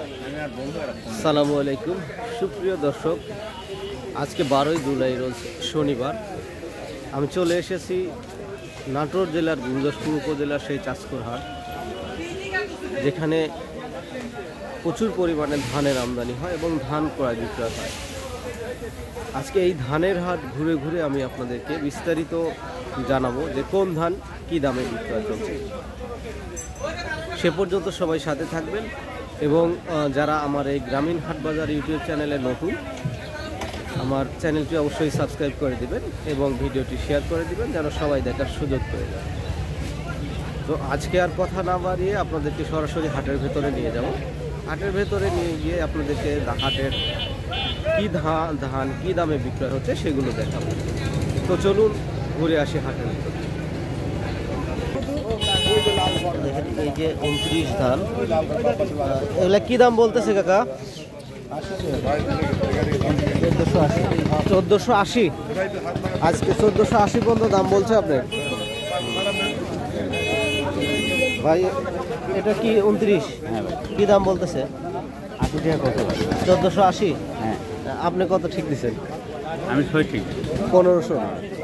আসসালামু আলাইকুম সুপ্রিয় দর্শক, আজকে 12ই জুলাই রোজ শনিবার। আমি চলে এসেছি নাটোর জেলার গুরুদাসপুর উপজেলার সেই চাঁচপুর হাট, যেখানে প্রচুর পরিমাণে ধানের আমদানি হয় এবং ধান ক্রয় বিক্রয় হয়। আজকে এই ধানের হাট ঘুরে ঘুরে আমি আপনাদেরকে বিস্তারিত জানাবো যে কোন ধান কী দামে বিক্রয় চলছে। সে পর্যন্ত সবাই সাথে থাকবেন এবং যারা আমার এই গ্রামীণ হাট বাজার ইউটিউব চ্যানেলে নতুন, আমার চ্যানেলটি অবশ্যই সাবস্ক্রাইব করে দিবেন এবং ভিডিওটি শেয়ার করে দিবেন যেন সবাই দেখার সুযোগ পেয়ে যায়। তো আজকে আর কথা না বাড়িয়ে আপনাদেরকে সরাসরি হাটের ভেতরে নিয়ে যাব। হাটের ভেতরে নিয়ে গিয়ে আপনাদেরকে হাটের কী ধান কী দামে বিক্রয় হচ্ছে সেগুলো দেখাবো। তো চলুন ঘুরে আসি হাটের ভেতরে। এই যে 29 ধান, এগুলা কি দাম বলতেছে কাকা? 1480। আজকে 1480 পর্যন্ত দাম বলছে আপনি ভাই? এটা কি 29? হ্যাঁ ভাই। কি দাম বলতেছে? 80 টাকা কত ভাই? 1480। হ্যাঁ, আপনি কত ঠিক দিচ্ছেন? আমি 6 ঠিক। 1500।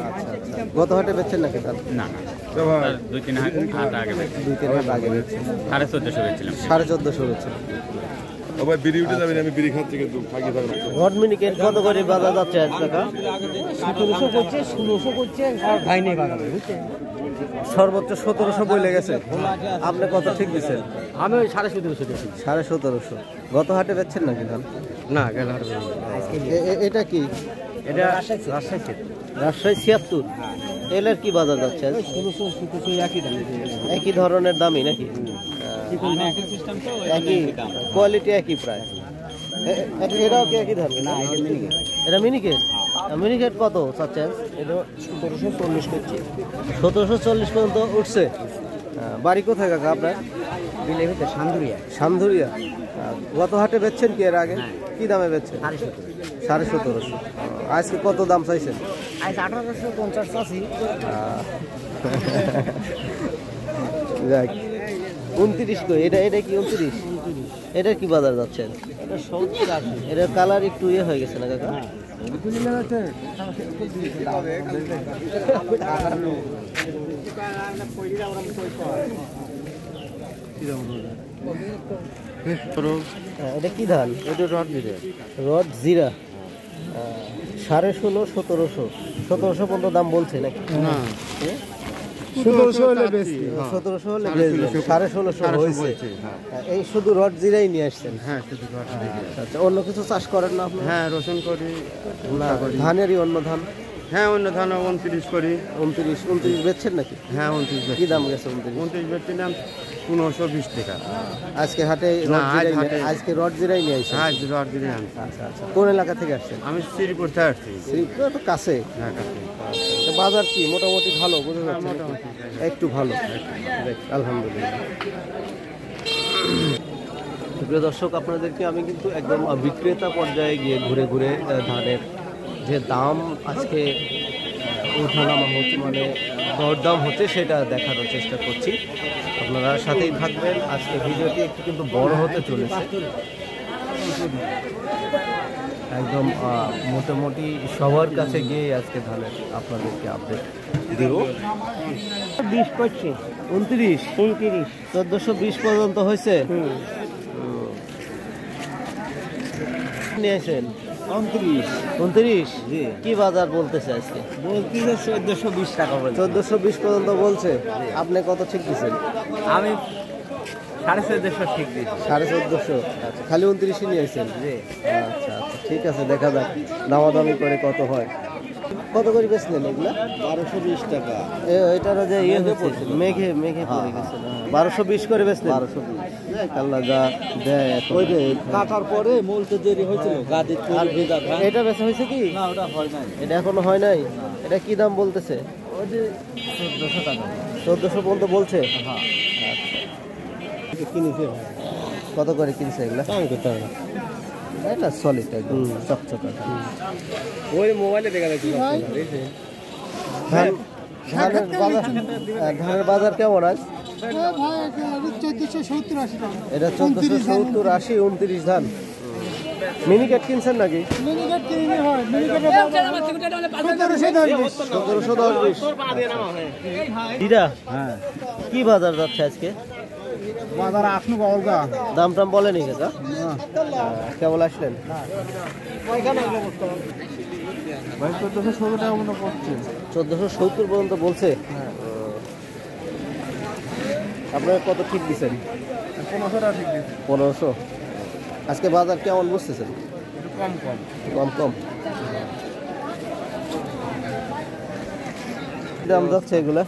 আচ্ছা আচ্ছা। গত হাটে বেচছেন নাকি ধান? না না, 2-3 হাট আগে বেচছি। 2-3 হাট আগে বেচছেন। 1450 বেচছিলাম। 1450 বেচছেন। আবার বিড়ি উঠে যাবেন, আমি বিড়ি খাচ্ছি কিন্তু ফাঁকি থাকবে। রড মিনিকেট কত করে বাজার যাচ্ছে আজ টাকা? 1700 করছে, 1600 করছে, আর ভাই নেই বাজারে, বুঝছেন? সর্বোচ্চ 1700 বলে গেছে। আপনি কত ঠিক দিচ্ছেন? আমি ওই 1750 দিয়েছি। 1750। গত হাটে বেচছেন নাকি ধান? না, গেল হাট এটা কি? এটা রাজশাহী। রাজশাহী 76। তেলের কি বাজার যাচ্ছে আজ? 1600 1700 একই দাম। একই ধরনের দামই নাকি? একই কোয়ালিটি, একই প্রায়। এটাও কি একই ধরনের? না, এটা মিনিকেট। এটা মিনিকেট। মিনিকেট কত চাচ্ছে? এটা 1740 করছে। 1740 পর্যন্ত উঠছে। বাড়ি কোথায় কাকা আপনার? বিলের ভিতরে সান্দুরিয়া। সান্দুরিয়া। গত হাটে বেচছেন কি এর আগে? কি দামে বেচছেন? 1750। 1750। আজকে কত দাম চাইছেন? আজ 1850 চাচ্ছি। যাক, 29 কই? এটা কি 29? এটা কি বাজার যাচ্ছেন? এটা 70-80। এটার কালার একটু ইয়ে হয়ে গেছে না কাকা? এটা কি ধান? এটা রড দিলে। রড জিরা। 1650, 1700। 1700 পর্যন্ত দাম বলছে নাকি? না, 1700 হলে বেশি। 1700 হলে বেশি। 1650 হয়েছে। এই শুধু রড জিরাই নিয়ে আসছেন? হ্যাঁ, শুধু রড। আচ্ছা, অন্য কিছু চাষ করেন না আপনি? হ্যাঁ, রসুন করি, না, ধানেরই অন্য ধান? হ্যাঁ, অন্য ধান 29 করি। 29 বেচছেন নাকি? হ্যাঁ, 29 কি দাম গেছে 29? 29 বেচছিলাম 1520 টাকা। আজকে হাটে আজকে রড জিরাই নিয়ে আসছেন? হ্যাঁ, রড দিলে। আচ্ছা আচ্ছা। কোন এলাকা থেকে আসছেন? আমি শ্রীপুর থেকে আসছি। শ্রীপুর তো কাছে। হ্যাঁ, কাছে। তো বাজার কি মোটামুটি ভালো বোঝা যাচ্ছে? মোটামুটি। একটু ভালো। আলহামদুলিল্লাহ। প্রিয় দর্শক, আপনাদেরকে আমি কিন্তু একদম বিক্রেতা পর্যায়ে গিয়ে ঘুরে ঘুরে ধানের যে দাম আজকে ওঠানামা হচ্ছে, মানে দরদাম হচ্ছে, সেটা দেখানোর চেষ্টা করছি। আপনারা সাথেই থাকবেন। আজকে ভিডিওটি একটু কিন্তু বড় হতে চলেছে। একদম মোটামুটি সবার কাছে গিয়ে আজকে ধানের আপনাদেরকে আপডেট দেব। 20 করছে। 29 1420 পর্যন্ত হয়েছে। নিয়েছেন 29? কি বাজার বলতেছে আজকে? বলছি যে 1420 টাকা বলছে। 1420 পর্যন্ত বলছে। আপনি কত ঠিক দিচ্ছেন? আমি 1450 ঠিক দিয়েছি। 1450। আচ্ছা, খালি 29 নিয়ে আসছেন? আচ্ছা আচ্ছা, ঠিক আছে, দেখা যাক দামাদামি করে কত হয়। কত করে বেচলেন এগুলা? 1220 টাকা। এটার যে ইয়ে হয়েছে, মেঘে পড়ে গেছে। 1220 করে বেচলেন? 1220। আল্লাহ যা দেয়। ওই যে কাটার পরে মূলতে দেরি হয়েছিল, গাদি আর ভেজা ধান। এটা বেচা হয়েছে কি? না, ওটা হয় নাই। এটা এখনো হয় নাই। এটা কি দাম বলতেছে? ওই যে 1400 টাকা। 1400 পর্যন্ত বলছে? হ্যাঁ। আচ্ছা, কিনেছে কত করে কিনছে এগুলা? দাম কত? এটা সলিড একদম চকচকা। ওই মোবাইলে দেখা যাচ্ছে। ধানের বাজার কেমন আজ? এটা 1470, 80, 29 ধান। মিনিকেট কিনছেন নাকি? 1710, 20 হ্যাঁ কি বাজার যাচ্ছে আজকে? বাজার আসনু বাউলগা দাম টাম বলেনি কাকা? কেবল আসলেন? ভাই 1470 টাকা মতো পড়ছে। 1470 পর্যন্ত বলছে। আপনারা কত ঠিক দিচ্ছেন? 1500 টাকা ঠিক দিয়েছে। 1500। আজকে বাজার কেমন বুঝতেছেন? কম কম কম কম দাম যাচ্ছে এগুলা?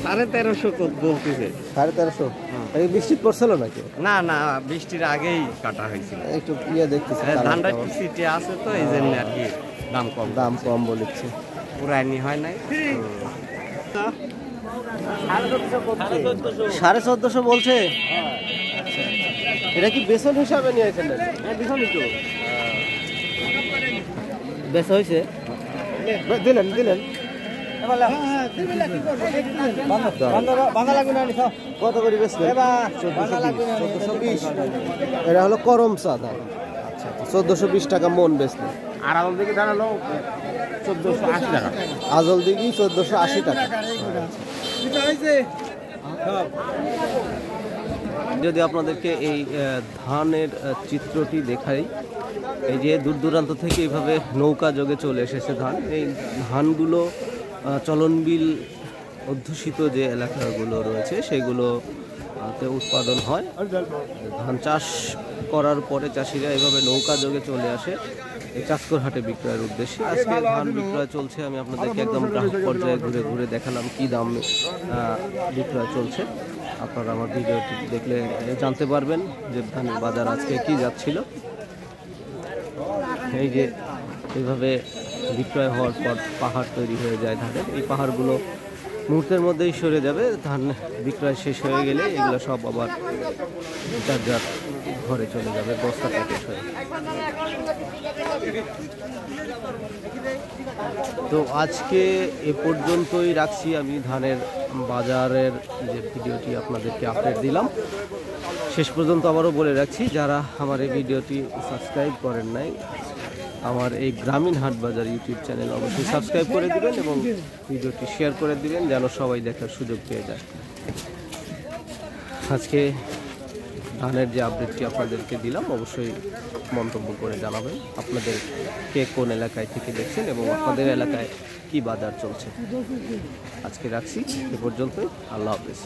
1350 বলতেছে। 1350। এই বৃষ্টি পড়ছিল নাকি? না না, বৃষ্টির আগেই কাটা হয়েছিল। একটু দেখতেছি ধানটা একটু সিটে আছে তো এই জন্য আর কি দাম কম বলেছে। পুরাইনি হয় নাই। 1450 বলছে। এটা কি বেসন হিসাবে নিয়ে এখানে? বেচা হয়েছে? দিলেন কত করে বেচলেন? 1420। এটা হলো করম চা ধান। 1420 টাকা মন বেচলেন। আর আদল দিকে ধান হলো 1480 টাকা। আজল দিঘি 1480 টাকা। যদি আপনাদেরকে এই ধানের চিত্রটি দেখাই, এই যে দূর দূরান্ত থেকে এইভাবে নৌকা যোগে চলে এসেছে ধান। এই ধানগুলো চলনবিল অধ্যুষিত যে এলাকাগুলো রয়েছে সেগুলোতে উৎপাদন হয়। ধান চাষ করার পরে চাষিরা এইভাবে নৌকা যোগে চলে আসে এই চাষকর হাটে বিক্রয়ের উদ্দেশ্যে। আজকে ধান বিক্রয় চলছে, আমি আপনাদেরকে একদম গ্রাহক পর্যায়ে ঘুরে ঘুরে দেখালাম কি দাম বিক্রয় চলছে। আপনারা আমার ভিডিওটি দেখলে জানতে পারবেন যে ধানের বাজার আজকে কি যাচ্ছিল। এই যে এইভাবে বিক্রয় হওয়ার পর পাহাড় তৈরি হয়ে যায় ধানের। এই পাহাড়গুলো মুহূর্তের মধ্যেই সরে যাবে। ধান বিক্রয় শেষ হয়ে গেলে এগুলো সব আবার যার যার ঘরে চলে যাবে বস্তা প্যাকেট হয়ে। তো আজকে এ পর্যন্তই রাখছি আমি ধানের বাজারের যে ভিডিওটি আপনাদেরকে আপডেট দিলাম। শেষ পর্যন্ত আবারও বলে রাখছি, যারা আমার এই ভিডিওটি সাবস্ক্রাইব করেন নাই, আমার এই গ্রামীণ হাট বাজার ইউটিউব চ্যানেল অবশ্যই সাবস্ক্রাইব করে দিবেন এবং ভিডিওটি শেয়ার করে দিবেন যেন সবাই দেখার সুযোগ পেয়ে যায়। আজকে ধানের যে আপডেটটি আপনাদেরকে দিলাম অবশ্যই মন্তব্য করে জানাবেন আপনাদের কে কোন এলাকায় থেকে দেখছেন এবং আপনাদের এলাকায় কি বাজার চলছে। আজকে রাখছি এ পর্যন্তই। আল্লাহ হাফেজ।